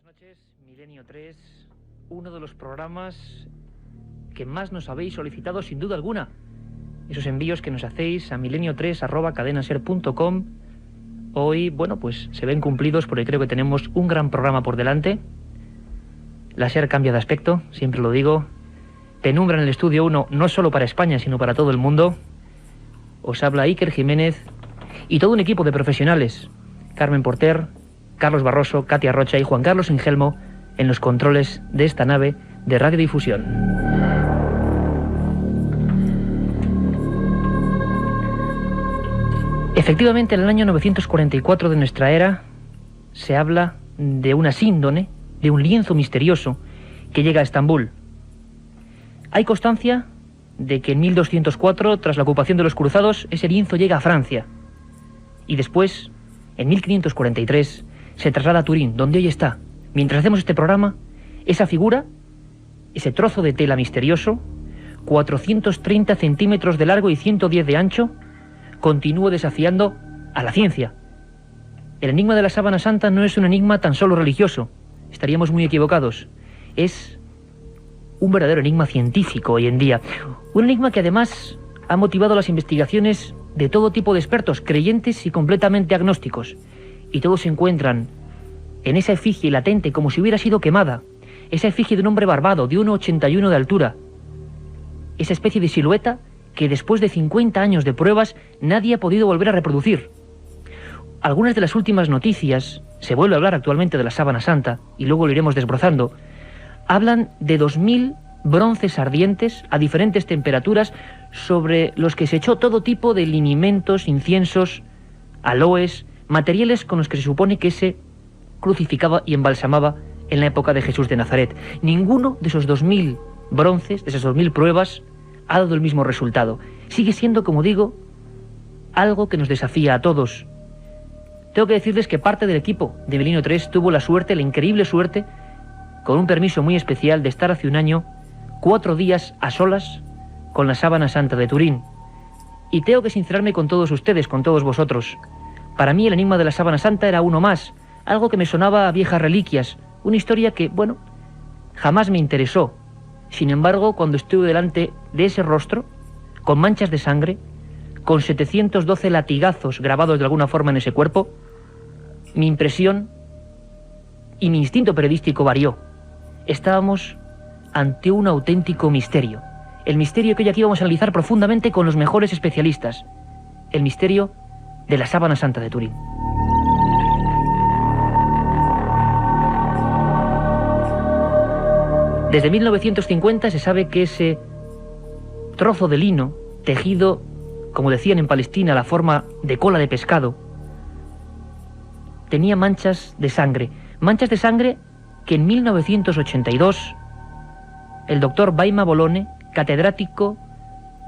noches, Milenio 3, uno de los programas que más nos habéis solicitado sin duda alguna. Esos envíos que nos hacéis a milenio3@cadenaser.com. Hoy, bueno, pues se ven cumplidos porque creo que tenemos un gran programa por delante. La SER cambia de aspecto, siempre lo digo. Penumbra en el estudio 1, no solo para España, sino para todo el mundo. Os habla Iker Jiménez y todo un equipo de profesionales. Carmen Porter, Carlos Barroso, Katia Rocha y Juan Carlos Engelmo en los controles de esta nave de radiodifusión. Efectivamente, en el año 944 de nuestra era se habla de una síndone, de un lienzo misterioso que llega a Estambul. Hay constancia de que en 1204, tras la ocupación de los cruzados, ese lienzo llega a Francia. Y después, en 1543, se traslada a Turín, donde hoy está. Mientras hacemos este programa, esa figura, ese trozo de tela misterioso, 430 centímetros de largo y 110 de ancho, continúa desafiando a la ciencia. El enigma de la sábana santa no es un enigma tan solo religioso. Estaríamos muy equivocados. Es un verdadero enigma científico hoy en día. Un enigma que además ha motivado las investigaciones de todo tipo de expertos, creyentes y completamente agnósticos. Y todos se encuentran en esa efigie latente como si hubiera sido quemada. Esa efigie de un hombre barbado, de 1,81 de altura. Esa especie de silueta que después de 50 años de pruebas nadie ha podido volver a reproducir. Algunas de las últimas noticias, se vuelve a hablar actualmente de la sábana santa, y luego lo iremos desbrozando, hablan de 2000 bronces ardientes a diferentes temperaturas sobre los que se echó todo tipo de linimentos, inciensos, aloes, materiales con los que se supone que se crucificaba y embalsamaba en la época de Jesús de Nazaret. Ninguno de esos 2000 bronces, de esas 2000 pruebas, ha dado el mismo resultado. Sigue siendo, como digo, algo que nos desafía a todos. Tengo que decirles que parte del equipo de Milenio 3 tuvo la suerte, la increíble suerte, con un permiso muy especial, de estar hace un año 4 días a solas con la sábana santa de Turín. Y tengo que sincerarme con todos ustedes, con todos vosotros. Para mí el enigma de la sábana santa era uno más, algo que me sonaba a viejas reliquias, una historia que, bueno, jamás me interesó. Sin embargo, cuando estuve delante de ese rostro, con manchas de sangre, con 712 latigazos grabados de alguna forma en ese cuerpo, mi impresión y mi instinto periodístico varió. Estábamos ante un auténtico misterio. El misterio que hoy aquí vamos a analizar profundamente con los mejores especialistas. El misterio de la sábana santa de Turín. Desde 1950 se sabe que ese trozo de lino, tejido, como decían en Palestina, a la forma de cola de pescado, tenía manchas de sangre. Manchas de sangre que en 1982 el doctor Baima Bolone, catedrático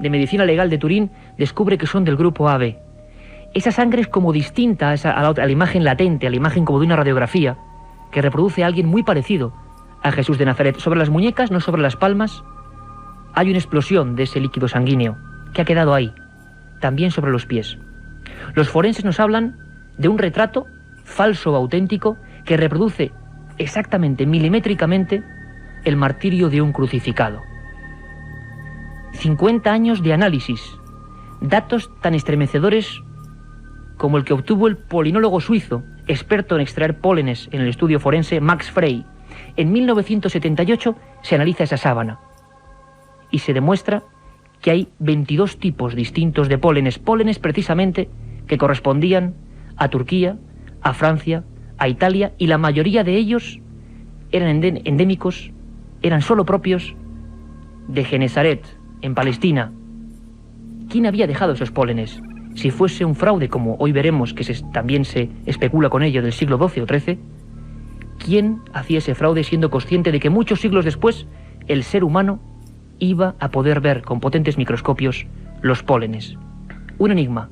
de Medicina Legal de Turín, descubre que son del grupo AB. Esa sangre es como distinta a la imagen latente, a la imagen como de una radiografía, que reproduce a alguien muy parecido a Jesús de Nazaret. Sobre las muñecas, no sobre las palmas, hay una explosión de ese líquido sanguíneo que ha quedado ahí, también sobre los pies. Los forenses nos hablan de un retrato falso o auténtico que reproduce exactamente, milimétricamente, el martirio de un crucificado. 50 años de análisis, datos tan estremecedores como el que obtuvo el polinólogo suizo, experto en extraer pólenes en el estudio forense, Max Frey. En 1978 se analiza esa sábana y se demuestra que hay 22 tipos distintos de pólenes precisamente que correspondían a Turquía, a Francia, a Italia, y la mayoría de ellos eran endémicos, eran solo propios de Genesaret, en Palestina. ¿Quién había dejado esos pólenes? Si fuese un fraude, como hoy veremos que también se especula con ello, del siglo XII o XIII, ¿quién hacía ese fraude siendo consciente de que muchos siglos después el ser humano iba a poder ver con potentes microscopios los pólenes? Un enigma,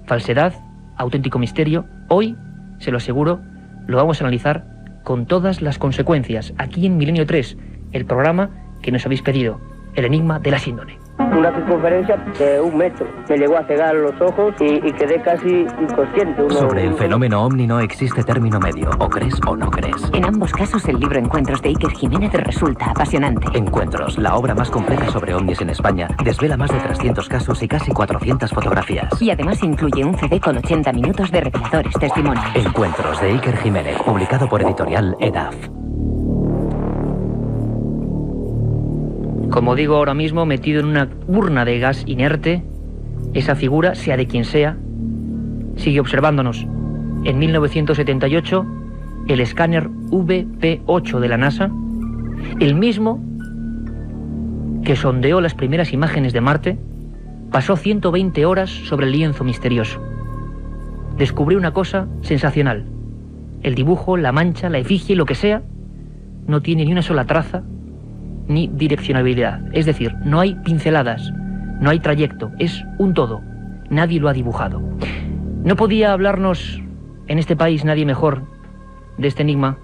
falsedad, auténtico misterio. Hoy, se lo aseguro, lo vamos a analizar con todas las consecuencias, aquí en Milenio 3, el programa que nos habéis pedido, el enigma de la síndone. Una circunferencia de 1 metro. Me llegó a cegar los ojos y quedé casi inconsciente. Sobre el fenómeno ovni no existe término medio, o crees o no crees. En ambos casos el libro Encuentros de Iker Jiménez resulta apasionante. Encuentros, la obra más completa sobre ovnis en España, desvela más de 300 casos y casi 400 fotografías. Y además incluye un CD con 80 minutos de reveladores testimonios. Encuentros de Iker Jiménez, publicado por editorial EDAF. Como digo ahora mismo, metido en una urna de gas inerte, esa figura, sea de quien sea, sigue observándonos. En 1978, el escáner VP8 de la NASA, el mismo que sondeó las primeras imágenes de Marte, pasó 120 horas sobre el lienzo misterioso. Descubrió una cosa sensacional. El dibujo, la mancha, la efigie, lo que sea, no tiene ni una sola traza ni direccionabilidad. Es decir, no hay pinceladas, no hay trayecto, es un todo. Nadie lo ha dibujado. No podía hablarnos en este país nadie mejor de este enigma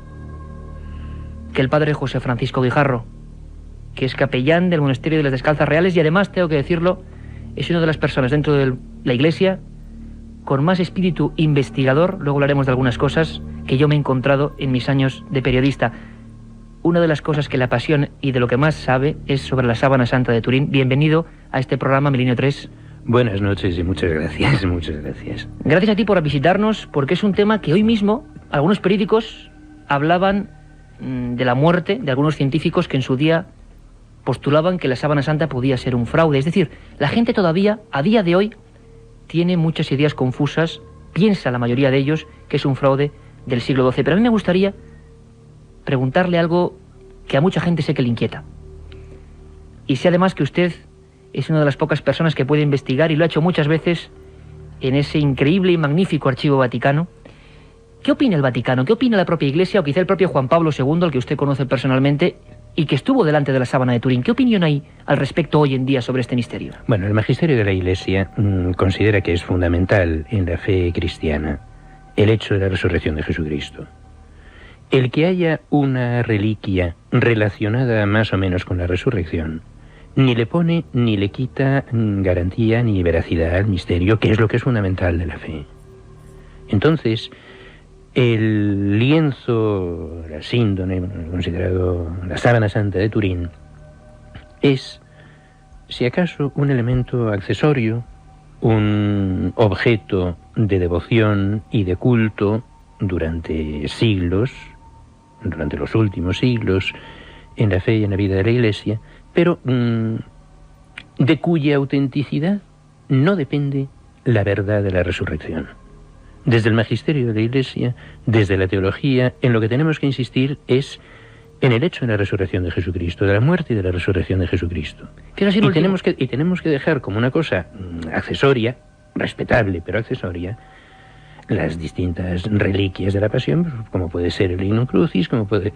que el padre José Francisco Guijarro, que es capellán del Monasterio de las Descalzas Reales y además, tengo que decirlo, es una de las personas dentro de la Iglesia con más espíritu investigador, luego hablaremos de algunas cosas, que yo me he encontrado en mis años de periodista. Una de las cosas que le apasiona y de lo que más sabe es sobre la Sábana Santa de Turín. Bienvenido a este programa Milenio 3. Buenas noches y muchas gracias, muchas gracias. Gracias a ti por visitarnos, porque es un tema que hoy mismo algunos periódicos hablaban de la muerte de algunos científicos que en su día postulaban que la Sábana Santa podía ser un fraude. Es decir, la gente todavía, a día de hoy, tiene muchas ideas confusas, piensa la mayoría de ellos que es un fraude del siglo XII. Pero a mí me gustaría preguntarle algo que a mucha gente sé que le inquieta. Y sé además que usted es una de las pocas personas que puede investigar, y lo ha hecho muchas veces, en ese increíble y magnífico archivo Vaticano. ¿Qué opina el Vaticano? ¿Qué opina la propia Iglesia, o quizá el propio Juan Pablo II, al que usted conoce personalmente, y que estuvo delante de la Sábana de Turín? ¿Qué opinión hay al respecto hoy en día sobre este misterio? Bueno, el magisterio de la Iglesia considera que es fundamental en la fe cristiana el hecho de la resurrección de Jesucristo. El que haya una reliquia relacionada más o menos con la resurrección ni le pone ni le quita garantía ni veracidad al misterio, que es lo que es fundamental de la fe. Entonces, el lienzo, la síndone, considerado la Sábana Santa de Turín, es, si acaso, un elemento accesorio, un objeto de devoción y de culto durante siglos, durante los últimos siglos, en la fe y en la vida de la Iglesia, pero de cuya autenticidad no depende la verdad de la resurrección. Desde el magisterio de la Iglesia, desde la teología, en lo que tenemos que insistir es en el hecho de la resurrección de Jesucristo, de la muerte y de la resurrección de Jesucristo. Y tenemos que dejar como una cosa accesoria, respetable pero accesoria, las distintas reliquias de la pasión, como puede ser el Lignum Crucis, como puede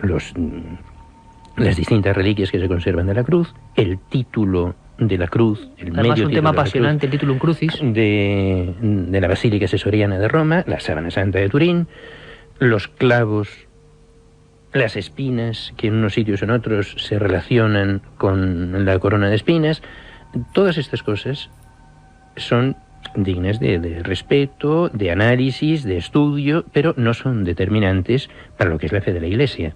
las distintas reliquias que se conservan de la cruz, el título de la cruz, el además medio un tema apasionante, el Titulum Crucis de la Basílica Sesoriana de Roma, la Sábana Santa de Turín, los clavos, las espinas que en unos sitios o en otros se relacionan con la corona de espinas. Todas estas cosas son dignas de respeto, de análisis, de estudio, pero no son determinantes para lo que es la fe de la Iglesia.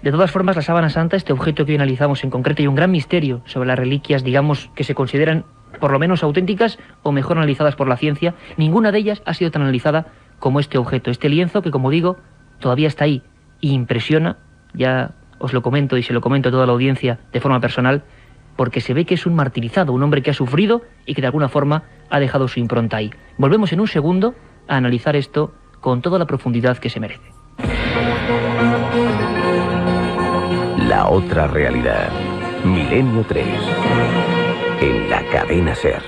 De todas formas, la Sábana Santa, este objeto que hoy analizamos en concreto, y un gran misterio sobre las reliquias, digamos, que se consideran por lo menos auténticas o mejor analizadas por la ciencia, ninguna de ellas ha sido tan analizada como este objeto, este lienzo que, como digo, todavía está ahí y impresiona. Ya os lo comento y se lo comento a toda la audiencia de forma personal, porque se ve que es un martirizado, un hombre que ha sufrido y que de alguna forma ha dejado su impronta ahí. Volvemos en un segundo a analizar esto con toda la profundidad que se merece. La otra realidad. Milenio 3. En la cadena SER.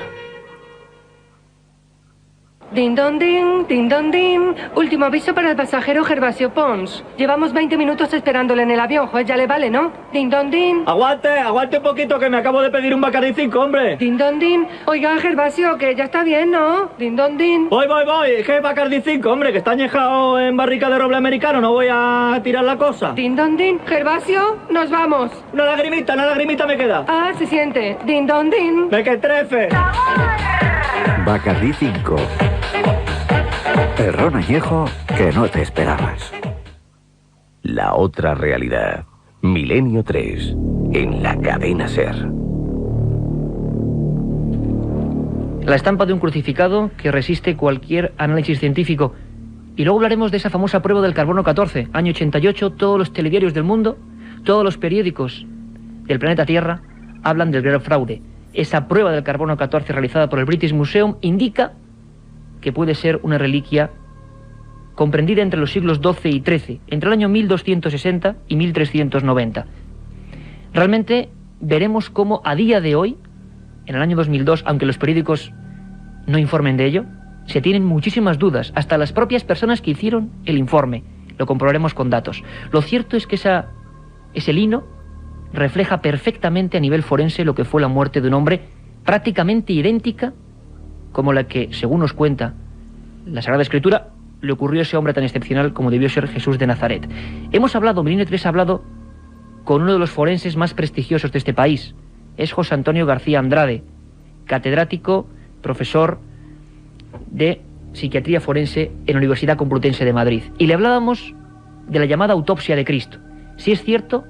Din don din, din don din. Último aviso para el pasajero Gervasio Pons. Llevamos 20 minutos esperándole en el avión, pues ya le vale, ¿no? Din don din. Aguante un poquito que me acabo de pedir un Bacardí 5, hombre. Din don din. Oiga, Gervasio, que ya está bien, ¿no? Din don din. Voy. Es que Bacardí 5, hombre, que está añejado en barrica de roble americano, no voy a tirar la cosa. Din don din. Gervasio, nos vamos. Una lagrimita me queda. Ah, se siente. Din don din. ¡Me que trefe! Bacardí 5. El ron añejo que no te esperabas. La otra realidad. Milenio 3. En la cadena SER. La estampa de un crucificado que resiste cualquier análisis científico. Y luego hablaremos de esa famosa prueba del carbono 14. Año 88, todos los telediarios del mundo, todos los periódicos del planeta Tierra hablan del gran fraude. Esa prueba del carbono 14 realizada por el British Museum indica que puede ser una reliquia comprendida entre los siglos XII y XIII, entre el año 1260 y 1390. Realmente veremos cómo a día de hoy, en el año 2002, aunque los periódicos no informen de ello, se tienen muchísimas dudas, hasta las propias personas que hicieron el informe. Lo comprobaremos con datos. Lo cierto es que ese lino refleja perfectamente a nivel forense lo que fue la muerte de un hombre prácticamente idéntica como la que, según nos cuenta la Sagrada Escritura, le ocurrió a ese hombre tan excepcional como debió ser Jesús de Nazaret. Milenio 3 ha hablado con uno de los forenses más prestigiosos de este país. Es José Antonio García Andrade, catedrático, profesor de psiquiatría forense en la Universidad Complutense de Madrid. Y le hablábamos de la llamada autopsia de Cristo. Si es cierto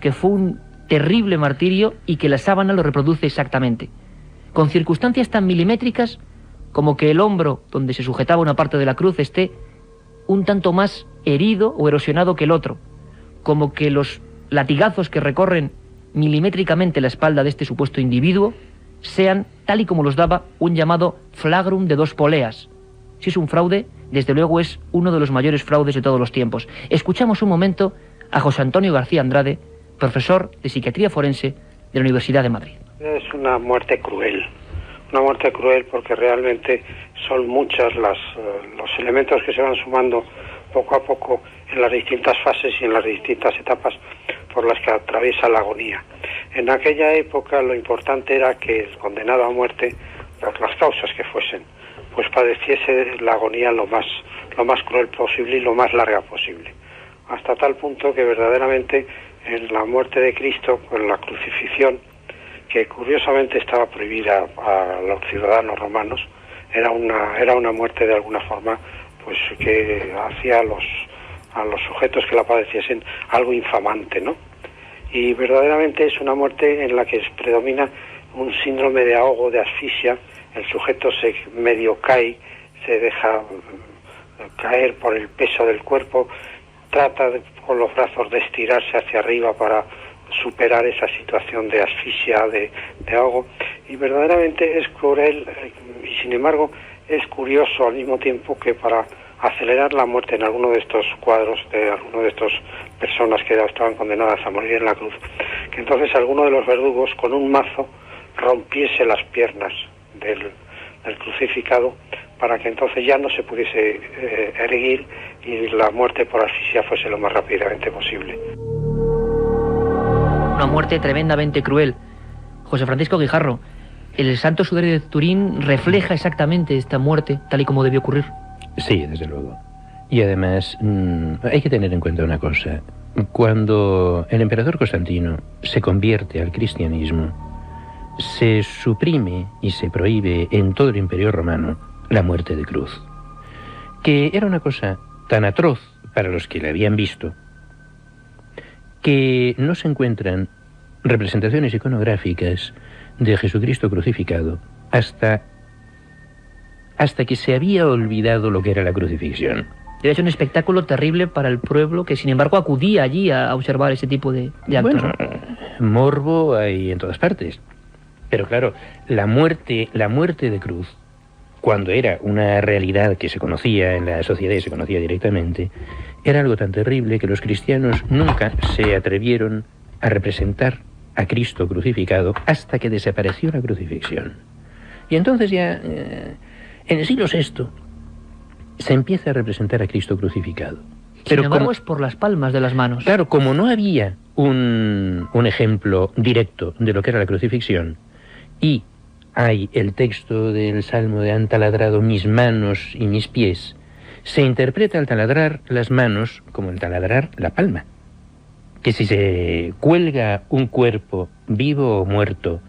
que fue un terrible martirio y que la sábana lo reproduce exactamente, con circunstancias tan milimétricas como que el hombro donde se sujetaba una parte de la cruz esté un tanto más herido o erosionado que el otro, como que los latigazos que recorren milimétricamente la espalda de este supuesto individuo sean tal y como los daba un llamado flagrum de 2 poleas. Si es un fraude, desde luego es uno de los mayores fraudes de todos los tiempos. Escuchamos un momento a José Antonio García Andrade, profesor de psiquiatría forense de la Universidad de Madrid. Es una muerte cruel porque realmente son muchas los elementos que se van sumando poco a poco en las distintas fases y en las distintas etapas por las que atraviesa la agonía. En aquella época lo importante era que el condenado a muerte, por las causas que fuesen, pues padeciese la agonía lo más cruel posible y lo más larga posible, hasta tal punto que verdaderamente en la muerte de Cristo, con la crucifixión, que curiosamente estaba prohibida a los ciudadanos romanos, era una muerte de alguna forma pues que hacía a los sujetos que la padeciesen algo infamante, ¿no? Y verdaderamente es una muerte en la que predomina un síndrome de ahogo, de asfixia. El sujeto se medio cae, se deja caer por el peso del cuerpo, trata con los brazos de estirarse hacia arriba para superar esa situación de asfixia, de ahogo, y verdaderamente es cruel y sin embargo es curioso al mismo tiempo que para acelerar la muerte en alguno de estos cuadros de alguno de estas personas que estaban condenadas a morir en la cruz, que entonces alguno de los verdugos con un mazo rompiese las piernas del crucificado para que entonces ya no se pudiese erguir y la muerte por asfixia fuese lo más rápidamente posible. Una muerte tremendamente cruel. José Francisco Guijarro, el Santo Sudario de Turín refleja exactamente esta muerte tal y como debió ocurrir. Sí, desde luego. Y además hay que tener en cuenta una cosa. Cuando el emperador Constantino se convierte al cristianismo, se suprime y se prohíbe en todo el Imperio Romano la muerte de cruz, que era una cosa tan atroz para los que la habían visto, que no se encuentran representaciones iconográficas de Jesucristo crucificado hasta que se había olvidado lo que era la crucifixión. Era hecho un espectáculo terrible para el pueblo que sin embargo acudía allí a observar ese tipo de actos. Bueno, morbo hay en todas partes. Pero claro, la muerte de cruz, cuando era una realidad que se conocía en la sociedad y se conocía directamente, era algo tan terrible que los cristianos nunca se atrevieron a representar a Cristo crucificado hasta que desapareció la crucifixión. Y entonces ya, en el siglo VI, se empieza a representar a Cristo crucificado. Sin embargo, es por las palmas de las manos. Claro, como no había un ejemplo directo de lo que era la crucifixión, y hay el texto del Salmo de han taladrado mis manos y mis pies, se interpreta al taladrar las manos como el taladrar la palma. Que si se cuelga un cuerpo, vivo o muerto,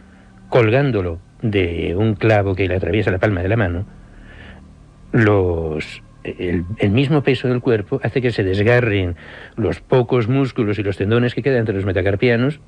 colgándolo de un clavo que le atraviesa la palma de la mano, el mismo peso del cuerpo hace que se desgarren los pocos músculos y los tendones que quedan entre los metacarpianos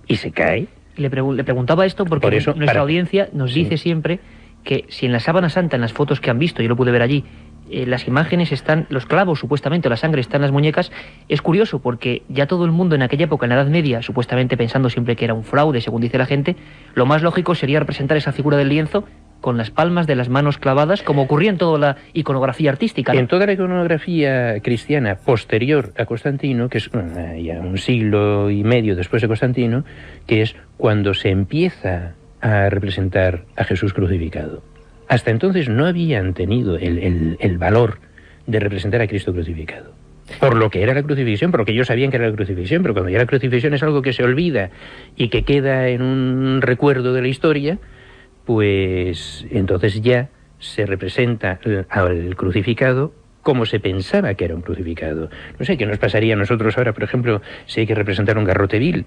y se cae. Le preguntaba esto porque Por eso, nuestra audiencia nos dice siempre que si en la sábana santa, en las fotos que han visto, yo lo pude ver allí, las imágenes están, los clavos supuestamente, o la sangre está en las muñecas, es curioso porque ya todo el mundo en aquella época, en la Edad Media, supuestamente pensando siempre que era un fraude, según dice la gente, lo más lógico sería representar esa figura del lienzo con las palmas de las manos clavadas, como ocurría en toda la iconografía artística, ¿no? En toda la iconografía cristiana posterior a Constantino, que es ya un siglo y medio después de Constantino, que es cuando se empieza a representar a Jesús crucificado. Hasta entonces no habían tenido el valor de representar a Cristo crucificado. Por lo que era la crucifixión, porque ellos sabían que era la crucifixión, pero cuando ya la crucifixión es algo que se olvida y que queda en un recuerdo de la historia, pues entonces ya se representa al crucificado como se pensaba que era un crucificado. No sé, ¿qué nos pasaría a nosotros ahora, por ejemplo, si hay que representar un garrote vil?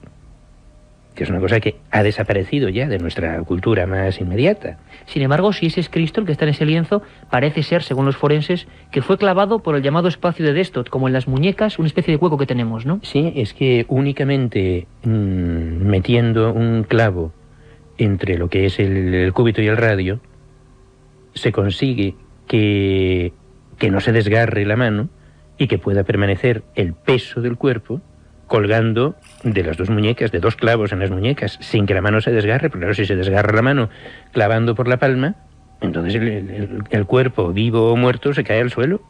Que es una cosa que ha desaparecido ya de nuestra cultura más inmediata. Sin embargo, si ese es Cristo el que está en ese lienzo, parece ser, según los forenses, que fue clavado por el llamado espacio de Destot, como en las muñecas, una especie de hueco que tenemos, ¿no? Sí, es que únicamente metiendo un clavo entre lo que es el cúbito y el radio, se consigue que no se desgarre la mano y que pueda permanecer el peso del cuerpo colgando de las dos muñecas, de dos clavos en las muñecas, sin que la mano se desgarre, porque claro, si se desgarra la mano clavando por la palma, entonces el cuerpo, vivo o muerto, se cae al suelo.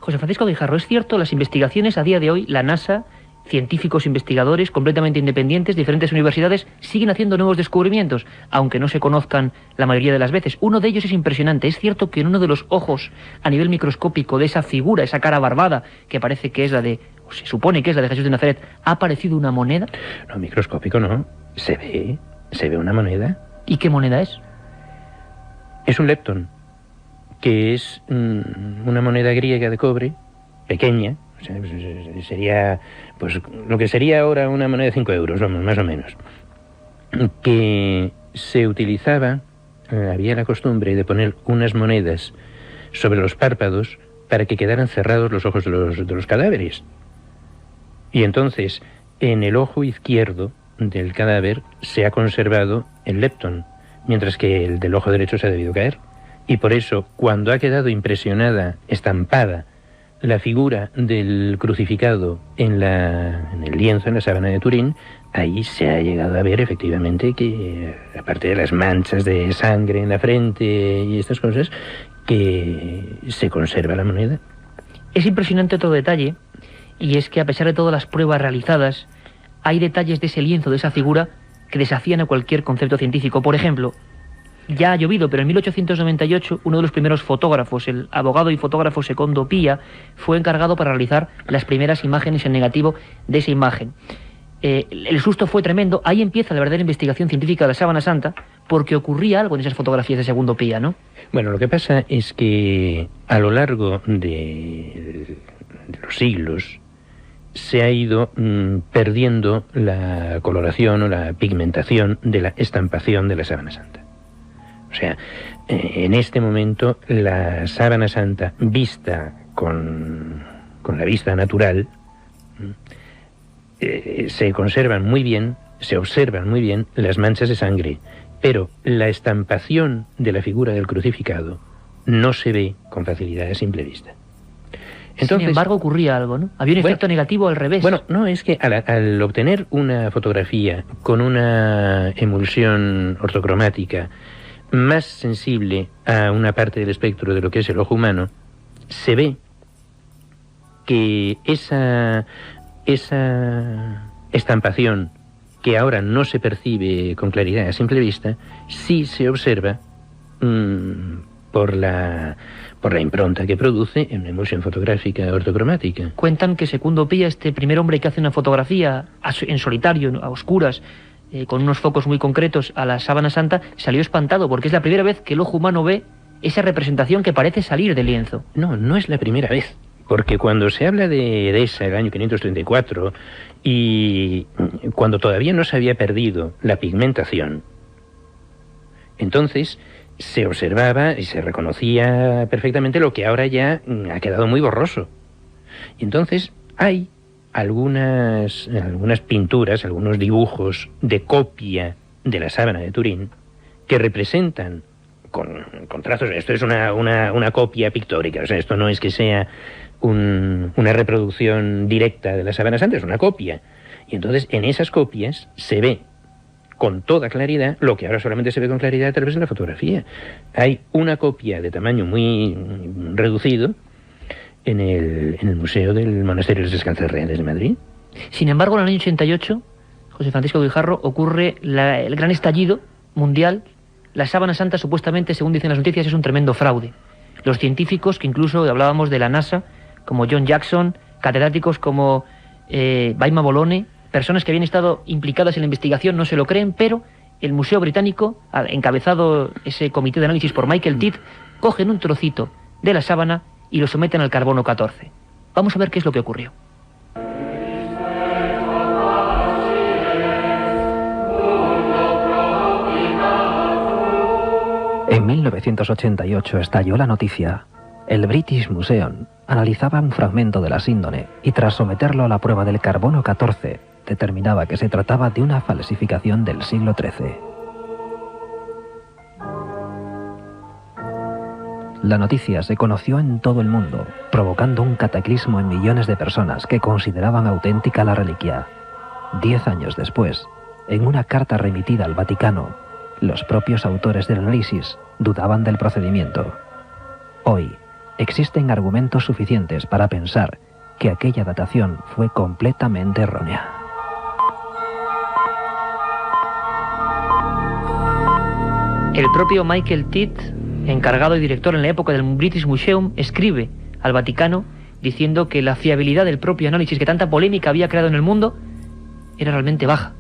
José Francisco Guijarro, es cierto, las investigaciones a día de hoy, la NASA, científicos investigadores completamente independientes, diferentes universidades, siguen haciendo nuevos descubrimientos, aunque no se conozcan la mayoría de las veces. Uno de ellos es impresionante. Es cierto que en uno de los ojos, a nivel microscópico, de esa figura, esa cara barbada, que parece que es la de, o se supone que es la de Jesús de Nazaret, ¿ha aparecido una moneda? No, microscópico no. Se ve una moneda. ¿Y qué moneda es? Es un lepton, que es una moneda griega de cobre, pequeña. O sea, sería pues lo que sería ahora una moneda de 5 euros, vamos, más o menos, que se utilizaba, había la costumbre de poner unas monedas sobre los párpados para que quedaran cerrados los ojos de los cadáveres. Y entonces, en el ojo izquierdo del cadáver se ha conservado el lepton, mientras que el del ojo derecho se ha debido caer. Y por eso, cuando ha quedado impresionada, estampada, la figura del crucificado en el lienzo, en la sábana de Turín, ahí se ha llegado a ver efectivamente que, aparte de las manchas de sangre en la frente y estas cosas, que se conserva la moneda. Es impresionante otro detalle, y es que a pesar de todas las pruebas realizadas, hay detalles de ese lienzo, de esa figura, que desafían a cualquier concepto científico. Por ejemplo, ya ha llovido, pero en 1898 uno de los primeros fotógrafos, el abogado y fotógrafo Secondo Pia, fue encargado para realizar las primeras imágenes en negativo de esa imagen. El susto fue tremendo. Ahí empieza la verdadera investigación científica de la Sábana Santa, porque ocurría algo en esas fotografías de Segundo Pia, ¿no? Bueno, lo que pasa es que a lo largo de los siglos se ha ido perdiendo la coloración o la pigmentación de la estampación de la Sábana Santa. O sea, en este momento la Sábana Santa vista con la vista natural se conservan muy bien, se observan muy bien las manchas de sangre, pero la estampación de la figura del crucificado no se ve con facilidad a simple vista. Entonces, sin embargo, ocurría algo, ¿no? Había un efecto negativo al revés. Bueno, no, es que al obtener una fotografía con una emulsión ortocromática más sensible a una parte del espectro de lo que es el ojo humano, se ve que esa estampación, que ahora no se percibe con claridad a simple vista, sí se observa por por la impronta que produce en una emulsión fotográfica ortocromática. Cuentan que Secundo Pía, este primer hombre que hace una fotografía en solitario, a oscuras, con unos focos muy concretos a la sábana santa, salió espantado, porque es la primera vez que el ojo humano ve esa representación que parece salir del lienzo. No, no es la primera vez, porque cuando se habla de Edesa, el año 534, y cuando todavía no se había perdido la pigmentación, entonces se observaba y se reconocía perfectamente lo que ahora ya ha quedado muy borroso. Y entonces hay algunas pinturas, algunos dibujos de copia de la sábana de Turín que representan con trazos. Esto es una copia pictórica, o sea, esto no es que sea una reproducción directa de la sábana santa, es una copia. Y entonces en esas copias se ve con toda claridad lo que ahora solamente se ve con claridad a través de la fotografía. Hay una copia de tamaño muy reducido en el Museo del Monasterio de los Descalzos Reales de Madrid. Sin embargo, en el año 88, José Francisco Guijarro, ocurre el gran estallido mundial. La sábana santa, supuestamente, según dicen las noticias, es un tremendo fraude. Los científicos, que incluso hablábamos de la NASA, como John Jackson, catedráticos como Baima Bolone, personas que habían estado implicadas en la investigación, no se lo creen, pero el Museo Británico, encabezado ese comité de análisis por Michael Tidd, cogen un trocito de la sábana y lo someten al carbono 14. Vamos a ver qué es lo que ocurrió. En 1988 estalló la noticia. El British Museum analizaba un fragmento de la síndone y tras someterlo a la prueba del carbono 14, determinaba que se trataba de una falsificación del siglo XIII. La noticia se conoció en todo el mundo, provocando un cataclismo en millones de personas que consideraban auténtica la reliquia. 10 años después, en una carta remitida al Vaticano, los propios autores del análisis dudaban del procedimiento. Hoy, existen argumentos suficientes para pensar que aquella datación fue completamente errónea. El propio Michael Tidd, encargado y director en la época del British Museum, escribe al Vaticano diciendo que la fiabilidad del propio análisis que tanta polémica había creado en el mundo era realmente baja.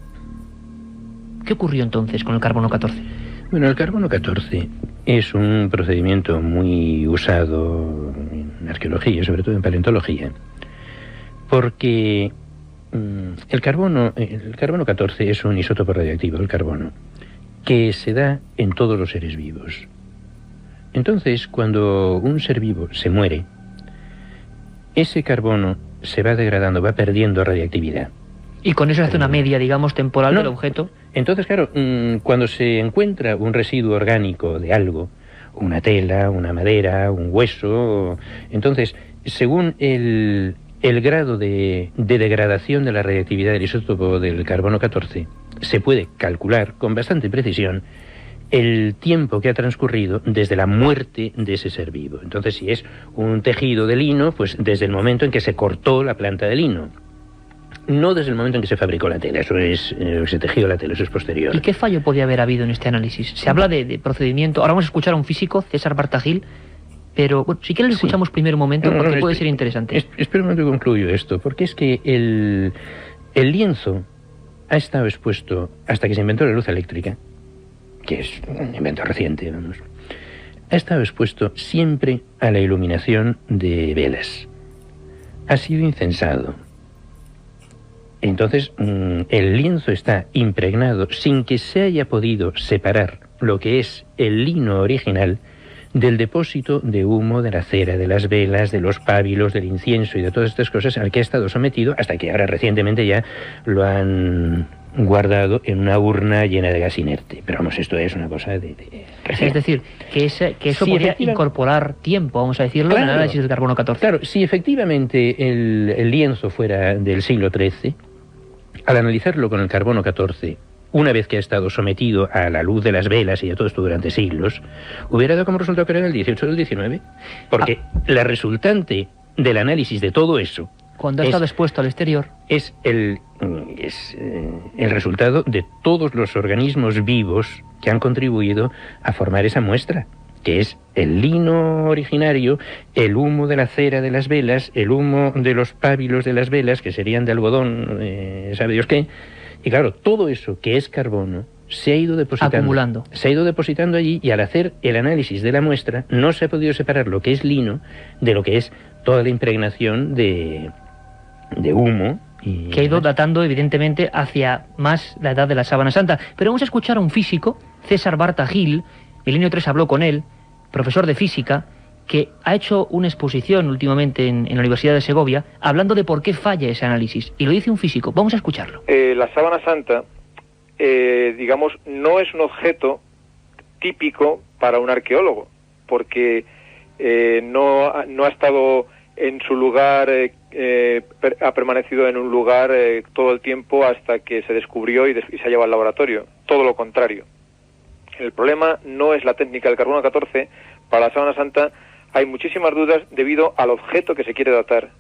¿Qué ocurrió entonces con el carbono 14? Bueno, el carbono 14 es un procedimiento muy usado en arqueología, sobre todo en paleontología, porque el carbono 14 es un isótopo radioactivo del carbono que se da en todos los seres vivos. Entonces, cuando un ser vivo se muere, ese carbono se va degradando, va perdiendo radiactividad. Y con eso se hace una media, digamos, temporal del objeto. Entonces, claro, cuando se encuentra un residuo orgánico de algo, una tela, una madera, un hueso, entonces, según el grado de degradación de la radiactividad del isótopo del carbono 14, se puede calcular con bastante precisión el tiempo que ha transcurrido desde la muerte de ese ser vivo. Entonces, si es un tejido de lino, pues desde el momento en que se cortó la planta de lino. No desde el momento en que se fabricó la tela, eso es, se tejió la tela, eso es posterior. ¿Y qué fallo podía haber habido en este análisis? Se habla de procedimiento, ahora vamos a escuchar a un físico, César Bartagil, pero bueno, si quieres lo escuchamos primero un momento, porque puede ser interesante. Espera un momento que concluyo esto, porque es que el lienzo ha estado expuesto hasta que se inventó la luz eléctrica, que es un invento reciente, vamos, ha estado expuesto siempre a la iluminación de velas. Ha sido incensado. Entonces, el lienzo está impregnado sin que se haya podido separar lo que es el lino original del depósito de humo, de la cera, de las velas, de los pábilos, del incienso y de todas estas cosas al que ha estado sometido, hasta que ahora recientemente ya lo han guardado en una urna llena de gas inerte. Pero vamos, esto es una cosa de es decir, que eso podría incorporar tiempo, vamos a decirlo, en el análisis del carbono 14. Claro, si efectivamente el lienzo fuera del siglo XIII, al analizarlo con el carbono 14, una vez que ha estado sometido a la luz de las velas y a todo esto durante siglos, hubiera dado como resultado que era del 18 o del 19. Porque la resultante del análisis de todo eso, cuando ha estado expuesto al exterior, es el resultado de todos los organismos vivos que han contribuido a formar esa muestra. que es el lino originario, el humo de la cera de las velas, el humo de los pábilos de las velas, que serían de algodón, sabe Dios qué, y claro, todo eso que es carbono se ha ido depositando. Acumulando. Se ha ido depositando allí, y al hacer el análisis de la muestra no se ha podido separar lo que es lino de lo que es toda la impregnación de humo. Que ha ido datando, evidentemente, hacia más la edad de la sábana santa. Pero vamos a escuchar a un físico, César Barta Gil, Milenio 3 habló con él, profesor de física, que ha hecho una exposición últimamente en la Universidad de Segovia, hablando de por qué falla ese análisis. Y lo dice un físico. Vamos a escucharlo. La sábana santa, digamos, no es un objeto típico para un arqueólogo, porque no ha estado en su lugar, ha permanecido en un lugar todo el tiempo hasta que se descubrió y se ha llevado al laboratorio. Todo lo contrario. El problema no es la técnica del carbono 14. Para la sábana santa hay muchísimas dudas debido al objeto que se quiere datar.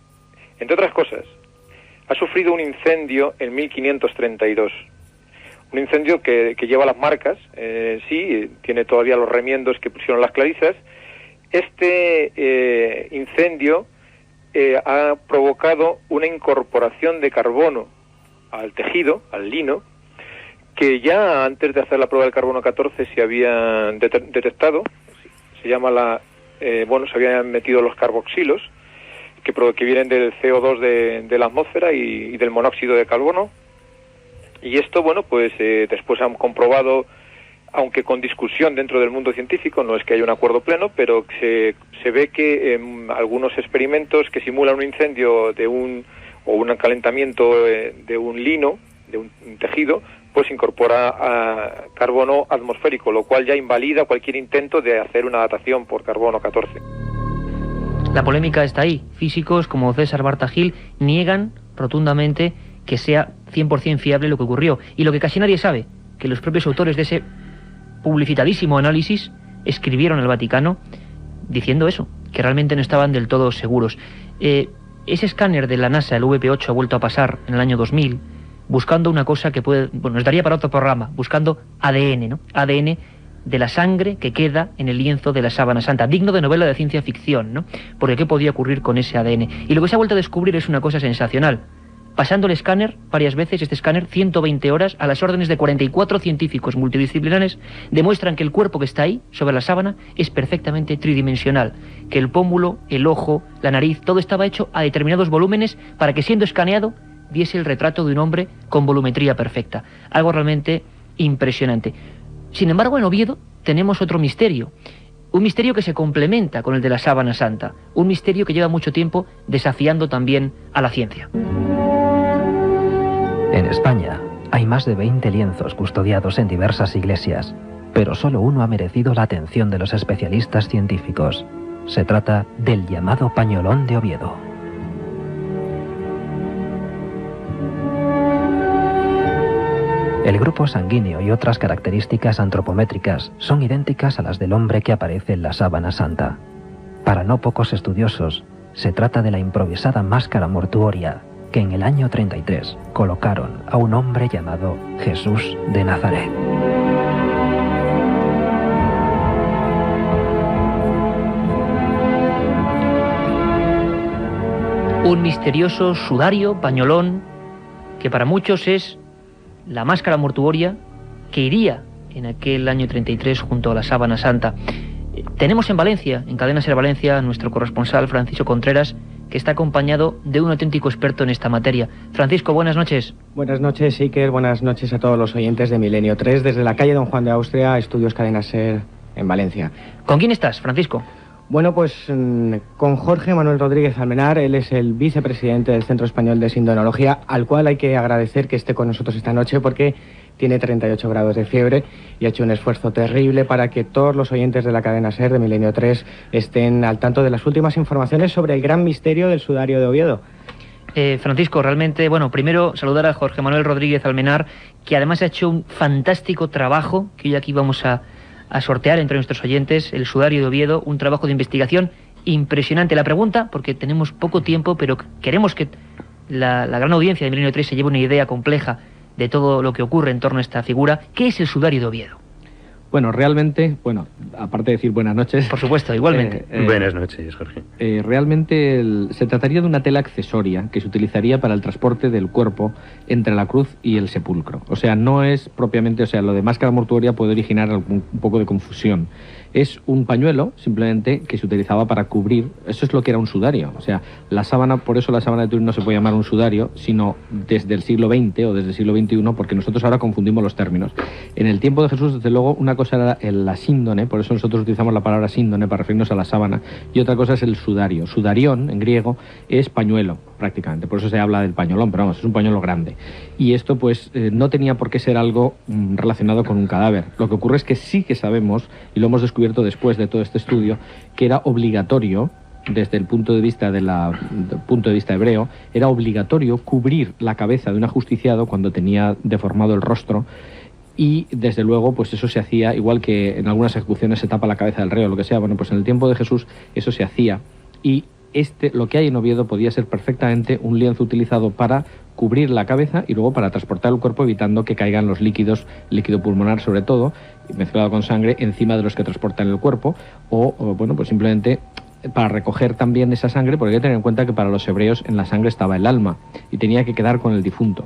Entre otras cosas, ha sufrido un incendio en 1532. Un incendio que lleva las marcas, sí, tiene todavía los remiendos que pusieron las clarisas. Este incendio ha provocado una incorporación de carbono al tejido, al lino, que ya antes de hacer la prueba del carbono 14 se había detectado. Se llama se habían metido los carboxilos, que vienen del CO2 de la atmósfera y del monóxido de carbono. Y esto, después han comprobado, aunque con discusión dentro del mundo científico, no es que haya un acuerdo pleno, pero se ve que algunos experimentos que simulan un incendio o un calentamiento de un lino, de un tejido, pues incorpora carbono atmosférico, lo cual ya invalida cualquier intento de hacer una datación por carbono 14. La polémica está ahí. Físicos como César Barta Gil niegan rotundamente que sea 100% fiable lo que ocurrió. Y lo que casi nadie sabe, que los propios autores de ese publicitadísimo análisis escribieron al Vaticano diciendo eso, que realmente no estaban del todo seguros. Ese escáner de la NASA, el VP8, ha vuelto a pasar en el año 2000, buscando una cosa que nos daría para otro programa, buscando ADN, ¿no? ADN de la sangre que queda en el lienzo de la sábana santa, digno de novela de ciencia ficción, ¿no? Porque ¿qué podía ocurrir con ese ADN? Y lo que se ha vuelto a descubrir es una cosa sensacional. Pasando el escáner varias veces, este escáner, 120 horas, a las órdenes de 44 científicos multidisciplinares, demuestran que el cuerpo que está ahí, sobre la sábana, es perfectamente tridimensional, que el pómulo, el ojo, la nariz, todo estaba hecho a determinados volúmenes para que, siendo escaneado, diese el retrato de un hombre con volumetría perfecta. Algo realmente impresionante. Sin embargo, en Oviedo tenemos otro misterio. Un misterio que se complementa con el de la sábana santa. Un misterio que lleva mucho tiempo desafiando también a la ciencia. En España hay más de 20 lienzos custodiados en diversas iglesias, pero solo uno ha merecido la atención de los especialistas científicos. Se trata del llamado pañolón de Oviedo. El grupo sanguíneo y otras características antropométricas son idénticas a las del hombre que aparece en la sábana santa. Para no pocos estudiosos, se trata de la improvisada máscara mortuoria que en el año 33 colocaron a un hombre llamado Jesús de Nazaret. Un misterioso sudario, pañolón, que para muchos es la máscara mortuoria que iría en aquel año 33 junto a la sábana santa. Tenemos en Valencia, en Cadena Ser Valencia, nuestro corresponsal Francisco Contreras, que está acompañado de un auténtico experto en esta materia. Francisco, buenas noches. Buenas noches, Iker. Buenas noches a todos los oyentes de Milenio 3, desde la calle Don Juan de Austria, Estudios Cadena Ser, en Valencia. ¿Con quién estás, Francisco? Bueno, pues con Jorge Manuel Rodríguez Almenar. Él es el vicepresidente del Centro Español de Sindonología, al cual hay que agradecer que esté con nosotros esta noche porque tiene 38 grados de fiebre y ha hecho un esfuerzo terrible para que todos los oyentes de la cadena SER de Milenio 3 estén al tanto de las últimas informaciones sobre el gran misterio del sudario de Oviedo. Francisco, realmente, primero saludar a Jorge Manuel Rodríguez Almenar, que además ha hecho un fantástico trabajo que hoy aquí vamos a sortear entre nuestros oyentes, el sudario de Oviedo, un trabajo de investigación impresionante. La pregunta, porque tenemos poco tiempo, pero queremos que la gran audiencia de Milenio 3 se lleve una idea compleja de todo lo que ocurre en torno a esta figura. ¿Qué es el sudario de Oviedo? Bueno, realmente, aparte de decir buenas noches... Por supuesto, igualmente. Buenas noches, Jorge. Realmente se trataría de una tela accesoria que se utilizaría para el transporte del cuerpo entre la cruz y el sepulcro. O sea, no es propiamente... O sea, lo de máscara mortuoria puede originar un poco de confusión. Es un pañuelo, simplemente, que se utilizaba para cubrir... Eso es lo que era un sudario. O sea, la sábana, por eso la sábana de Turín no se puede llamar un sudario, sino desde el siglo XX o desde el siglo XXI, porque nosotros ahora confundimos los términos. En el tiempo de Jesús, desde luego, una cosa era la síndone, por eso nosotros utilizamos la palabra síndone para referirnos a la sábana, y otra cosa es el sudario. Sudarión, en griego, es pañuelo, prácticamente. Por eso se habla del pañolón, pero vamos, es un pañuelo grande. Y esto, pues, no tenía por qué ser algo relacionado con un cadáver. Lo que ocurre es que sí que sabemos, y lo hemos descubierto después de todo este estudio, que era obligatorio, desde el punto de vista hebreo, era obligatorio cubrir la cabeza de un ajusticiado cuando tenía deformado el rostro, y desde luego pues eso se hacía, igual que en algunas ejecuciones se tapa la cabeza del reo o lo que sea. Bueno, pues en el tiempo de Jesús eso se hacía, y lo que hay en Oviedo podía ser perfectamente un lienzo utilizado para cubrir la cabeza y luego para transportar el cuerpo, evitando que caigan los líquido pulmonar sobre todo, mezclado con sangre, encima de los que transportan el cuerpo, o bueno, pues simplemente para recoger también esa sangre, porque hay que tener en cuenta que para los hebreos en la sangre estaba el alma y tenía que quedar con el difunto.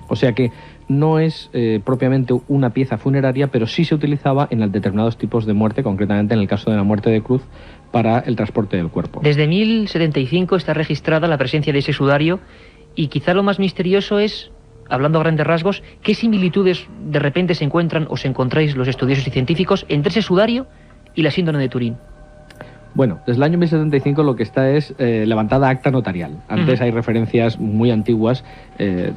O sea que no es propiamente una pieza funeraria, pero sí se utilizaba en determinados tipos de muerte, concretamente en el caso de la muerte de cruz, para el transporte del cuerpo. Desde 1075 está registrada la presencia de ese sudario, y quizá lo más misterioso es, hablando a grandes rasgos, ¿qué similitudes de repente se encuentran o se encontráis los estudiosos y científicos entre ese sudario y la síndone de Turín? Bueno, desde el año 1075 lo que está es levantada acta notarial. Antes hay referencias muy antiguas,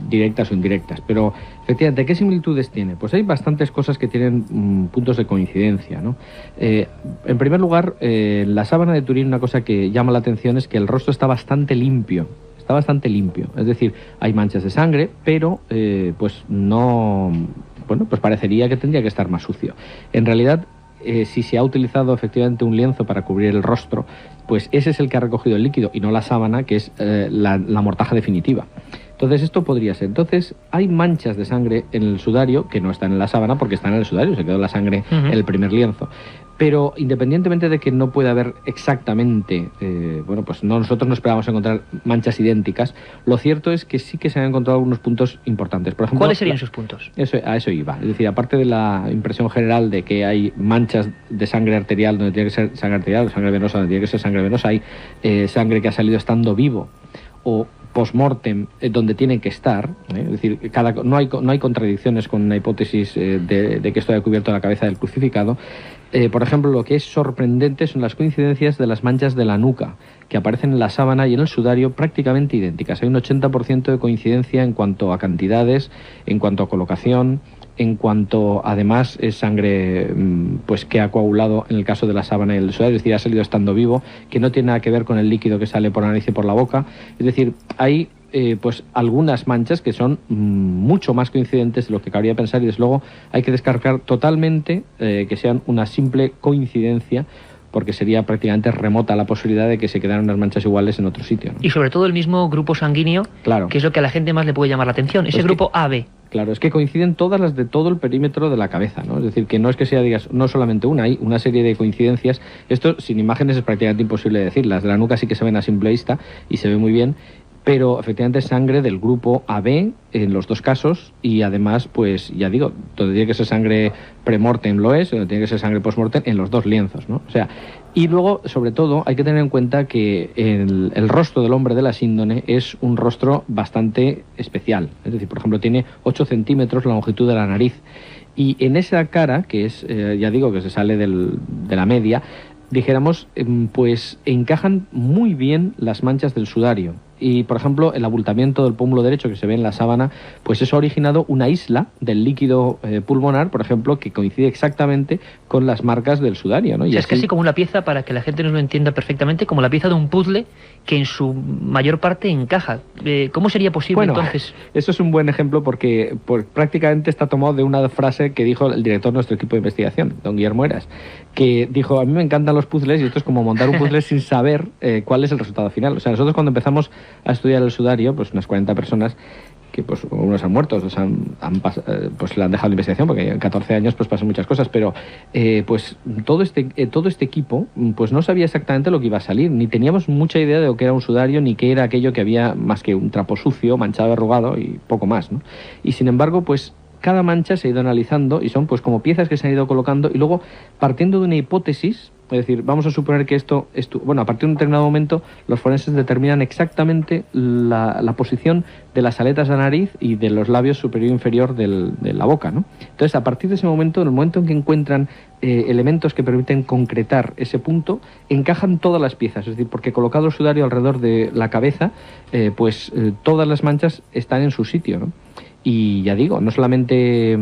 directas o indirectas, pero efectivamente, ¿qué similitudes tiene? Pues hay bastantes cosas que tienen puntos de coincidencia, ¿no? En primer lugar, la sábana de Turín, una cosa que llama la atención es que el rostro está bastante limpio. Está bastante limpio, es decir, hay manchas de sangre, pero pues no... Bueno, pues parecería que tendría que estar más sucio. En realidad, si se ha utilizado efectivamente un lienzo para cubrir el rostro, pues ese es el que ha recogido el líquido y no la sábana, que es la mortaja definitiva. Entonces esto podría ser. Entonces hay manchas de sangre en el sudario que no están en la sábana porque están en el sudario, se quedó la sangre en el primer lienzo. Pero independientemente de que no pueda haber exactamente, bueno, pues nosotros no esperábamos encontrar manchas idénticas, lo cierto es que sí que se han encontrado algunos puntos importantes. Por ejemplo, ¿cuáles serían esos puntos? A eso iba. Es decir, aparte de la impresión general de que hay manchas de sangre arterial donde tiene que ser sangre arterial, o sangre venosa donde tiene que ser sangre venosa, hay sangre que ha salido estando vivo o post-mortem donde tienen que estar, es decir, no hay contradicciones con una hipótesis de que esto haya cubierto la cabeza del crucificado. Por ejemplo, lo que es sorprendente son las coincidencias de las manchas de la nuca, que aparecen en la sábana y en el sudario prácticamente idénticas. Hay un 80% de coincidencia en cuanto a cantidades, en cuanto a colocación, en cuanto además es sangre pues que ha coagulado en el caso de la sábana y el sudario, es decir, ha salido estando vivo, que no tiene nada que ver con el líquido que sale por la nariz y por la boca. Es decir, hay pues algunas manchas que son mucho más coincidentes de lo que cabría pensar, y desde luego hay que descartar totalmente que sean una simple coincidencia, porque sería prácticamente remota la posibilidad de que se quedaran unas manchas iguales en otro sitio, ¿no? Y sobre todo el mismo grupo sanguíneo, claro, que es lo que a la gente más le puede llamar la atención, ese grupo AB. Claro, es que coinciden todas las de todo el perímetro de la cabeza, ¿no? Es decir, que no es que sea, digas, no solamente una, hay una serie de coincidencias. Esto sin imágenes es prácticamente imposible de decir. Las de la nuca sí que se ven a simple vista y se ve muy bien, pero efectivamente es sangre del grupo AB en los dos casos, y además, pues ya digo, donde tiene que ser sangre premortem lo es, donde tiene que ser sangre postmortem en los dos lienzos, ¿no? O sea, y luego, sobre todo, hay que tener en cuenta que el rostro del hombre de la síndone es un rostro bastante especial. Es decir, por ejemplo, tiene 8 centímetros la longitud de la nariz, y en esa cara, que es, ya digo, que se sale de la media, dijéramos, pues encajan muy bien las manchas del sudario. Y, por ejemplo, el abultamiento del pómulo derecho que se ve en la sábana, pues eso ha originado una isla del líquido pulmonar, por ejemplo, que coincide exactamente con las marcas del sudario, ¿no? O sea, es casi como una pieza, para que la gente nos lo entienda perfectamente, como la pieza de un puzzle que en su mayor parte encaja. ¿Cómo sería posible, entonces? Eso es un buen ejemplo porque prácticamente está tomado de una frase que dijo el director de nuestro equipo de investigación, don Guillermo Heras, que dijo: a mí me encantan los puzzles y esto es como montar un puzzle sin saber cuál es el resultado final. O sea, nosotros cuando empezamos a estudiar el sudario, pues unas 40 personas, que pues unos han muerto, otros pues le han dejado la investigación, porque en 14 años pues pasan muchas cosas, pero pues todo este equipo pues no sabía exactamente lo que iba a salir, ni teníamos mucha idea de lo que era un sudario, ni qué era aquello que había más que un trapo sucio, manchado, arrugado y poco más, ¿no? Y sin embargo, pues cada mancha se ha ido analizando y son pues como piezas que se han ido colocando y luego partiendo de una hipótesis, es decir, vamos a suponer que bueno, a partir de un determinado momento los forenses determinan exactamente la posición de las aletas de la nariz y de los labios superior e inferior de la boca, ¿no? Entonces, a partir de ese momento, en el momento en que encuentran elementos que permiten concretar ese punto, encajan todas las piezas, es decir, porque colocado el sudario alrededor de la cabeza, todas las manchas están en su sitio, ¿no? Y ya digo, no solamente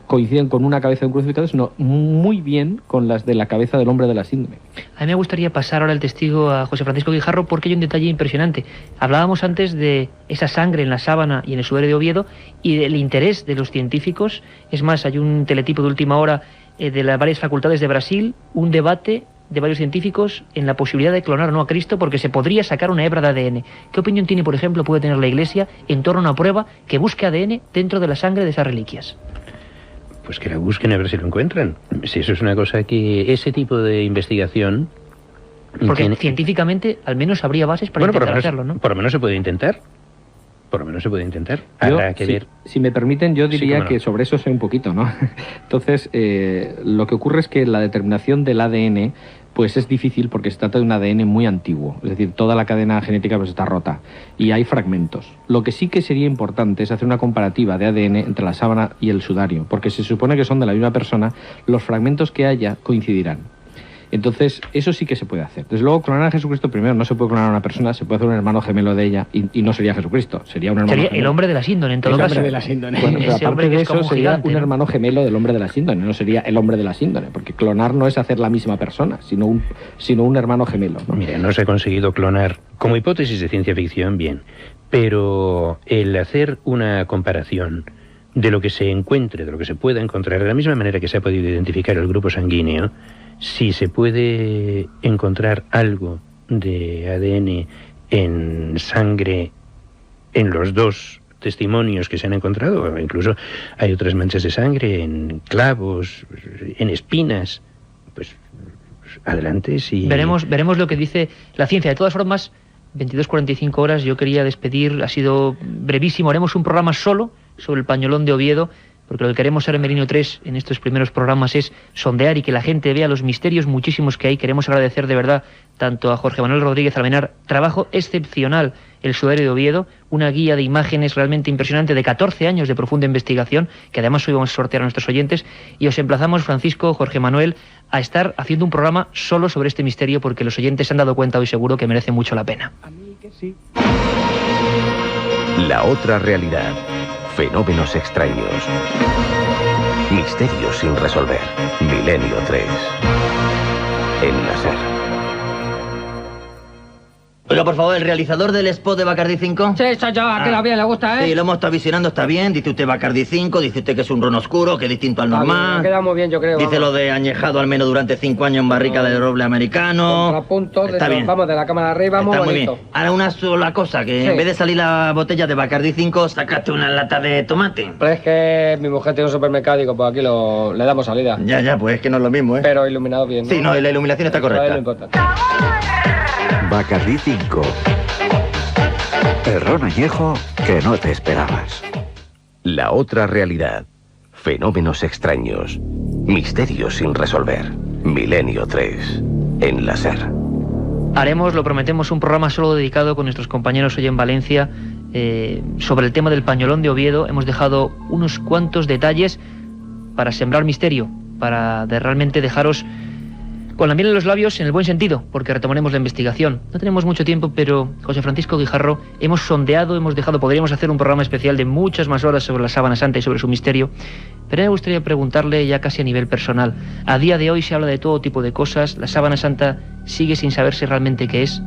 coinciden con una cabeza de un crucificado, sino muy bien con las de la cabeza del hombre de la síndrome. A mí me gustaría pasar ahora el testigo a José Francisco Guijarro porque hay un detalle impresionante. Hablábamos antes de esa sangre en la sábana y en el sudario de Oviedo y del interés de los científicos. Es más, hay un teletipo de última hora de las varias facultades de Brasil, un debate de varios científicos en la posibilidad de clonar o no a Cristo porque se podría sacar una hebra de ADN. ¿Qué opinión tiene, por ejemplo, puede tener la Iglesia en torno a una prueba que busque ADN dentro de la sangre de esas reliquias? Pues que la busquen a ver si lo encuentran. Si eso es una cosa que ese tipo de investigación... Porque científicamente al menos habría bases para intentar hacerlo, ¿no? Por lo menos se puede intentar. Habrá que ver. Si me permiten, yo diría que sobre eso sé un poquito, ¿no? Entonces, lo que ocurre es que la determinación del ADN pues es difícil porque se trata de un ADN muy antiguo, es decir, toda la cadena genética pues está rota y hay fragmentos. Lo que sí que sería importante es hacer una comparativa de ADN entre la sábana y el sudario, porque si se supone que son de la misma persona, los fragmentos que haya coincidirán. Entonces, eso sí que se puede hacer. Desde luego, clonar a Jesucristo primero no se puede clonar a una persona, se puede hacer un hermano gemelo de ella y no sería Jesucristo, sería un hermano gemelo. El hombre de la síndrome, en todo caso. El hombre de la síndrome. Bueno, pero aparte de eso, sería un hermano gemelo del hombre de la síndrome, no sería el hombre de la síndrome, porque clonar no es hacer la misma persona, sino un hermano gemelo, ¿no? Mire, no se ha conseguido clonar. Como hipótesis de ciencia ficción, bien, pero el hacer una comparación de lo que se encuentre, de lo que se pueda encontrar, de la misma manera que se ha podido identificar el grupo sanguíneo, si se puede encontrar algo de ADN en sangre en los dos testimonios que se han encontrado, o incluso hay otras manchas de sangre en clavos, en espinas, pues adelante. Si... Veremos lo que dice la ciencia. De todas formas, 22:45 horas, yo quería despedir, ha sido brevísimo, haremos un programa solo sobre el pañolón de Oviedo, porque lo que queremos ser en Milenio 3 en estos primeros programas es sondear y que la gente vea los misterios muchísimos que hay. Queremos agradecer de verdad tanto a Jorge Manuel Rodríguez Almenar, trabajo excepcional, el sudario de Oviedo, una guía de imágenes realmente impresionante de 14 años de profunda investigación, que además hoy vamos a sortear a nuestros oyentes, y os emplazamos, Francisco, Jorge Manuel, a estar haciendo un programa solo sobre este misterio, porque los oyentes se han dado cuenta hoy seguro que merece mucho la pena. A mí que sí. La otra realidad. Fenómenos extraños. Misterios sin resolver. Milenio 3. En la SER. Oiga, por favor, ¿el realizador del spot de Bacardi 5? Sí, soy yo, a que lo bien le gusta, ¿eh? Sí, lo hemos estado visionando, está bien. Dice usted Bacardi 5, dice usted que es un ron oscuro, que es distinto al normal. Queda muy bien, yo creo. Dice lo de añejado al menos durante 5 años en barrica de roble americano. A punto, está bien. Vamos de la cámara arriba, está muy bonito. bien. Ahora una sola cosa, que sí. En vez de salir la botella de Bacardi 5, sacaste una lata de tomate. Pero es que mi mujer tiene un supermercado y digo, pues aquí le damos salida. Ya, pues es que no es lo mismo, ¿eh? Pero iluminado bien, ¿no? Sí, no, la iluminación está correcta. No importa. Bacardi 5. El ron añejo que no te esperabas. La otra realidad. Fenómenos extraños. Misterios sin resolver. Milenio 3. En la SER. Haremos, lo prometemos, un programa solo dedicado con nuestros compañeros hoy en Valencia sobre el tema del pañolón de Oviedo. Hemos dejado unos cuantos detalles para sembrar misterio, para realmente dejaros con la miel en los labios en el buen sentido, porque retomaremos la investigación. No tenemos mucho tiempo, pero José Francisco Guijarro, hemos sondeado, hemos dejado, podríamos hacer un programa especial de muchas más horas sobre la sábana santa y sobre su misterio, pero me gustaría preguntarle ya casi a nivel personal. A día de hoy se habla de todo tipo de cosas, la sábana santa sigue sin saberse realmente qué es,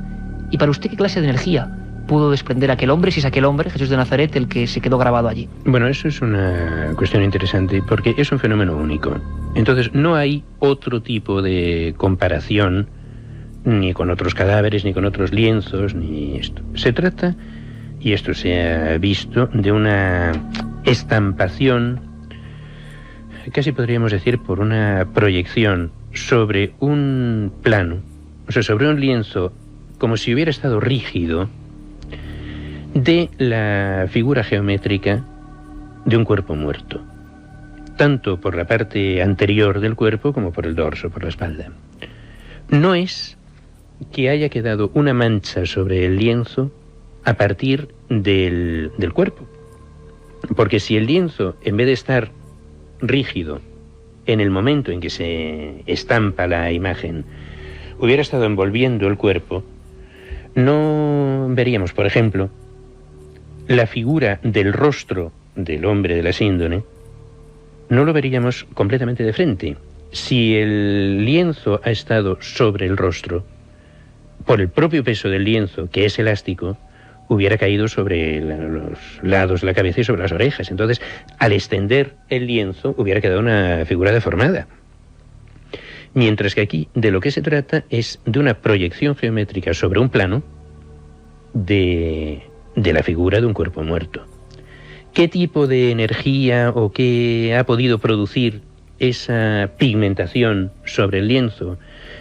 y para usted, ¿qué clase de energía pudo desprender aquel hombre, si es aquel hombre, Jesús de Nazaret, el que se quedó grabado allí? Bueno, eso es una cuestión interesante, porque es un fenómeno único. Entonces, no hay otro tipo de comparación, ni con otros cadáveres, ni con otros lienzos, ni esto. Se trata y esto se ha visto, de una estampación, casi podríamos decir por una proyección sobre un plano, o sea, sobre un lienzo, como si hubiera estado rígido, de la figura geométrica de un cuerpo muerto, tanto por la parte anterior del cuerpo como por el dorso, por la espalda. No es que haya quedado una mancha sobre el lienzo a partir del cuerpo, porque si el lienzo, en vez de estar rígido en el momento en que se estampa la imagen, hubiera estado envolviendo el cuerpo, no veríamos, por ejemplo, la figura del rostro del hombre de la síndone, no lo veríamos completamente de frente. Si el lienzo ha estado sobre el rostro, por el propio peso del lienzo, que es elástico, hubiera caído sobre los lados de la cabeza y sobre las orejas. Entonces, al extender el lienzo, hubiera quedado una figura deformada. Mientras que aquí, de lo que se trata es de una proyección geométrica sobre un plano de la figura de un cuerpo muerto. ¿Qué tipo de energía o qué ha podido producir esa pigmentación sobre el lienzo?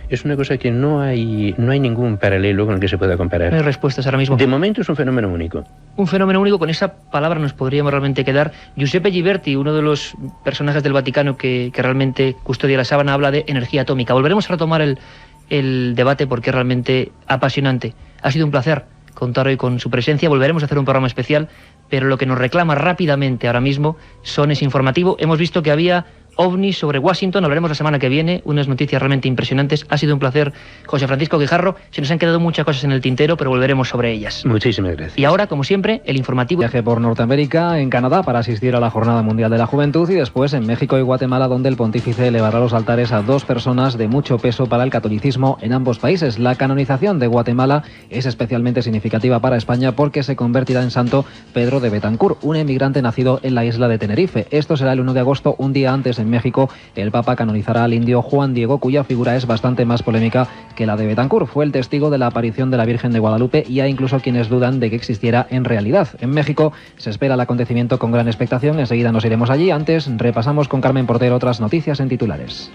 Es una cosa que no hay ningún paralelo con el que se pueda comparar. No hay respuestas ahora mismo. De momento es un fenómeno único. Un fenómeno único, con esa palabra nos podríamos realmente quedar. Giuseppe Ghiberti, uno de los personajes del Vaticano que realmente custodia la sábana, habla de energía atómica. Volveremos a retomar el debate porque es realmente apasionante. Ha sido un placer contar hoy con su presencia. Volveremos a hacer un programa especial, pero lo que nos reclama rápidamente ahora mismo es informativo. Hemos visto que había ovnis sobre Washington, hablaremos la semana que viene, unas noticias realmente impresionantes. Ha sido un placer, José Francisco Guijarro. Se nos han quedado muchas cosas en el tintero, pero volveremos sobre ellas. Muchísimas gracias. Y ahora, como siempre, el informativo. Viaje por Norteamérica, en Canadá, para asistir a la Jornada Mundial de la Juventud, y después en México y Guatemala, donde el pontífice elevará los altares a dos personas de mucho peso para el catolicismo en ambos países. La canonización de Guatemala es especialmente significativa para España porque se convertirá en santo Pedro de Betancur, un emigrante nacido en la isla de Tenerife. Esto será el 1 de agosto, un día antes en México. El Papa canonizará al indio Juan Diego, cuya figura es bastante más polémica que la de Betancur. Fue el testigo de la aparición de la Virgen de Guadalupe y hay incluso quienes dudan de que existiera en realidad. En México se espera el acontecimiento con gran expectación. Enseguida nos iremos allí. Antes repasamos con Carmen Portero otras noticias en titulares.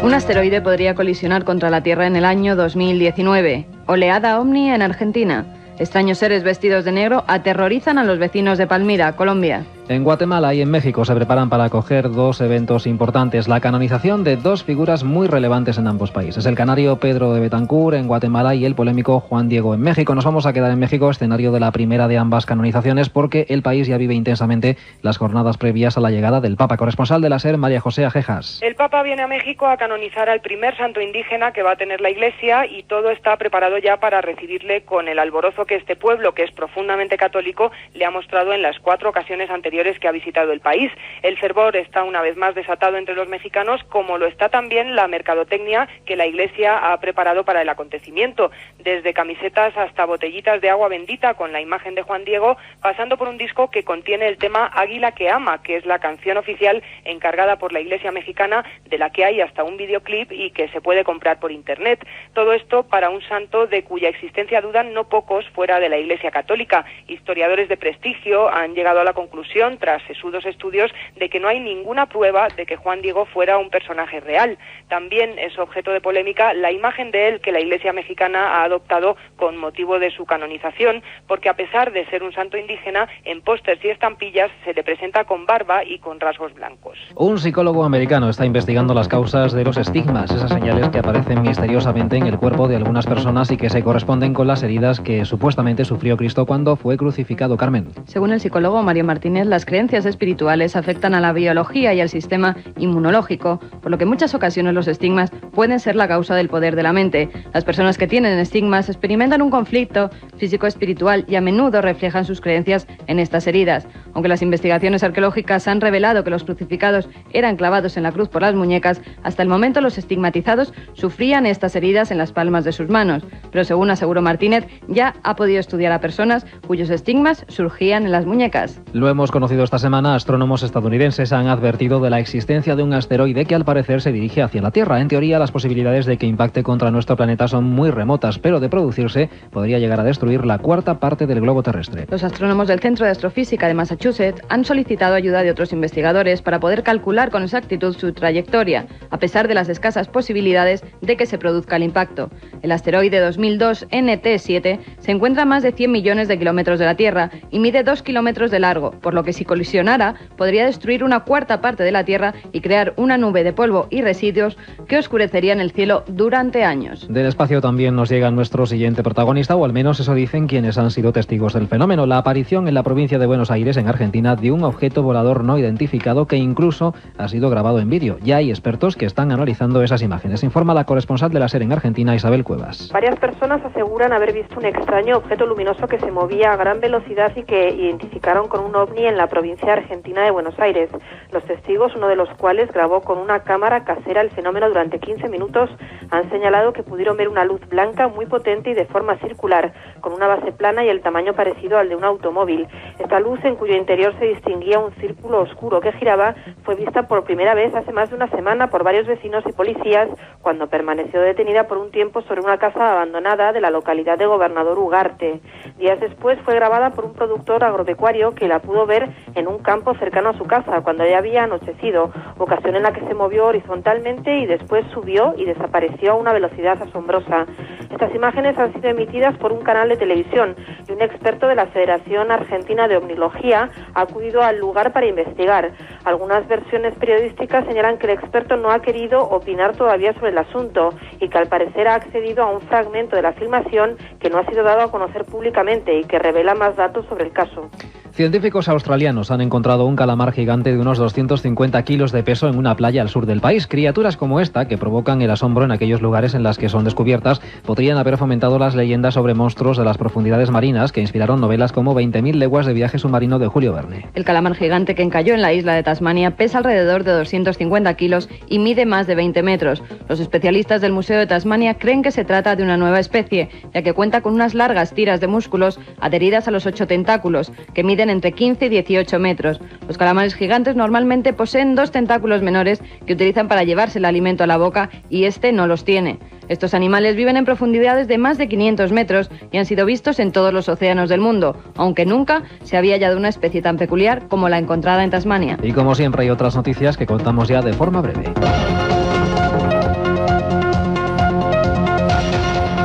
Un asteroide podría colisionar contra la Tierra en el año 2019. Oleada ovni en Argentina. Extraños seres vestidos de negro aterrorizan a los vecinos de Palmira, Colombia. En Guatemala y en México se preparan para acoger dos eventos importantes: la canonización de dos figuras muy relevantes en ambos países, el canario Pedro de Betancur en Guatemala y el polémico Juan Diego en México. Nos vamos a quedar en México, escenario de la primera de ambas canonizaciones, porque el país ya vive intensamente las jornadas previas a la llegada del Papa. Corresponsal de la SER, María José Ajejas. El Papa viene a México a canonizar al primer santo indígena que va a tener la Iglesia, y todo está preparado ya para recibirle con el alborozo que este pueblo, que es profundamente católico, le ha mostrado en las 4 ocasiones anteriores que ha visitado el país. El fervor está una vez más desatado entre los mexicanos, como lo está también la mercadotecnia que la Iglesia ha preparado para el acontecimiento, desde camisetas hasta botellitas de agua bendita con la imagen de Juan Diego, pasando por un disco que contiene el tema Águila que ama, que es la canción oficial encargada por la Iglesia mexicana, de la que hay hasta un videoclip y que se puede comprar por internet. Todo esto para un santo de cuya existencia dudan no pocos fuera de la Iglesia católica. Historiadores de prestigio han llegado a la conclusión, tras sesudos estudios, de que no hay ninguna prueba de que Juan Diego fuera un personaje real. También es objeto de polémica la imagen de él que la Iglesia mexicana ha adoptado con motivo de su canonización, porque a pesar de ser un santo indígena, en pósters y estampillas se le presenta con barba y con rasgos blancos. Un psicólogo americano está investigando las causas de los estigmas, esas señales que aparecen misteriosamente en el cuerpo de algunas personas y que se corresponden con las heridas que supuestamente sufrió Cristo cuando fue crucificado. Carmen. Según el psicólogo Mario Martínez, las creencias espirituales afectan a la biología y al sistema inmunológico, por lo que en muchas ocasiones los estigmas pueden ser la causa del poder de la mente. Las personas que tienen estigmas experimentan un conflicto físico-espiritual y a menudo reflejan sus creencias en estas heridas. Aunque las investigaciones arqueológicas han revelado que los crucificados eran clavados en la cruz por las muñecas, hasta el momento los estigmatizados sufrían estas heridas en las palmas de sus manos. Pero según aseguró Martínez, ya ha podido estudiar a personas cuyos estigmas surgían en las muñecas. Lo hemos conocido conocido esta semana, astrónomos estadounidenses han advertido de la existencia de un asteroide que al parecer se dirige hacia la Tierra. En teoría, las posibilidades de que impacte contra nuestro planeta son muy remotas, pero de producirse podría llegar a destruir la cuarta parte del globo terrestre. Los astrónomos del Centro de Astrofísica de Massachusetts han solicitado ayuda de otros investigadores para poder calcular con exactitud su trayectoria, a pesar de las escasas posibilidades de que se produzca el impacto. El asteroide 2002 NT7 se encuentra a más de 100 millones de kilómetros de la Tierra y mide 2 kilómetros de largo, por lo que si colisionara podría destruir una cuarta parte de la Tierra y crear una nube de polvo y residuos que oscurecerían el cielo durante años. Del espacio también nos llega nuestro siguiente protagonista, o al menos eso dicen quienes han sido testigos del fenómeno: la aparición en la provincia de Buenos Aires, en Argentina, de un objeto volador no identificado que incluso ha sido grabado en vídeo. Ya hay expertos que están analizando esas imágenes. Informa la corresponsal de la SER en Argentina, Isabel Cuevas. Varias personas aseguran haber visto un extraño objeto luminoso que se movía a gran velocidad y que identificaron con un ovni en la provincia argentina de Buenos Aires. Los testigos, uno de los cuales grabó con una cámara casera el fenómeno durante 15 minutos, han señalado que pudieron ver una luz blanca muy potente y de forma circular, con una base plana y el tamaño parecido al de un automóvil. Esta luz, en cuyo interior se distinguía un círculo oscuro que giraba, fue vista por primera vez hace más de una semana por varios vecinos y policías, cuando permaneció detenida por un tiempo sobre una casa abandonada de la localidad de Gobernador Ugarte. Días después fue grabada por un productor agropecuario que la pudo ver en un campo cercano a su casa cuando ya había anochecido, ocasión en la que se movió horizontalmente y después subió y desapareció a una velocidad asombrosa. Estas imágenes han sido emitidas por un canal de televisión y un experto de la Federación Argentina de Omniología ha acudido al lugar para investigar. Algunas versiones periodísticas señalan que el experto no ha querido opinar todavía sobre el asunto y que al parecer ha accedido a un fragmento de la filmación que no ha sido dado a conocer públicamente y que revela más datos sobre el caso. Científicos australianos han encontrado un calamar gigante de unos 250 kilos de peso en una playa al sur del país. Criaturas como esta, que provocan el asombro en aquellos lugares en las que son descubiertas, podrían haber fomentado las leyendas sobre monstruos de las profundidades marinas que inspiraron novelas como 20.000 leguas de viaje submarino de Julio Verne. El calamar gigante que encalló en la isla de Tasmania pesa alrededor de 250 kilos y mide más de 20 metros. Los especialistas del Museo de Tasmania creen que se trata de una nueva especie, ya que cuenta con unas largas tiras de músculos adheridas a los 8 tentáculos, que miden entre 15 y 18 metros. Los calamares gigantes normalmente poseen 2 tentáculos menores que utilizan para llevarse el alimento a la boca y este no los tiene. Estos animales viven en profundidades de más de 500 metros y han sido vistos en todos los océanos del mundo, aunque nunca se había hallado una especie tan peculiar como la encontrada en Tasmania. Y como siempre hay otras noticias que contamos ya de forma breve.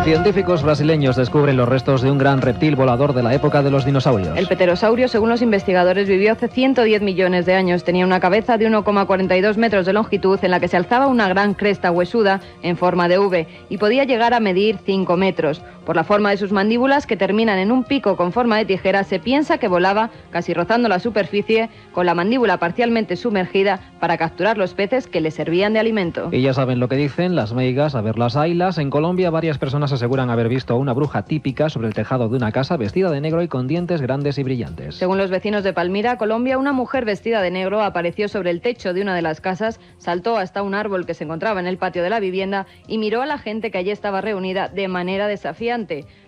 Científicos brasileños descubren los restos de un gran reptil volador de la época de los dinosaurios. El pterosaurio, según los investigadores, vivió hace 110 millones de años. Tenía una cabeza de 1,42 metros de longitud en la que se alzaba una gran cresta huesuda en forma de V y podía llegar a medir 5 metros. Por la forma de sus mandíbulas, que terminan en un pico con forma de tijera, se piensa que volaba casi rozando la superficie, con la mandíbula parcialmente sumergida para capturar los peces que le servían de alimento. Y ya saben lo que dicen las meigas, a ver las ailas. En Colombia varias personas aseguran haber visto a una bruja típica sobre el tejado de una casa vestida de negro y con dientes grandes y brillantes. Según los vecinos de Palmira, Colombia, una mujer vestida de negro apareció sobre el techo de una de las casas, saltó hasta un árbol que se encontraba en el patio de la vivienda y miró a la gente que allí estaba reunida de manera desafiante.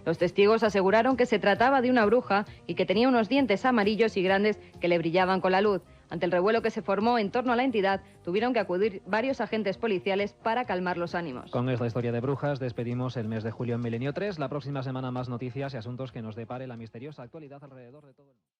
Los testigos aseguraron que se trataba de una bruja y que tenía unos dientes amarillos y grandes que le brillaban con la luz. Ante el revuelo que se formó en torno a la entidad, tuvieron que acudir varios agentes policiales para calmar los ánimos. Con esta historia de brujas despedimos el mes de julio en Milenio 3. La próxima semana más noticias y asuntos que nos depare la misteriosa actualidad alrededor de todo el mundo.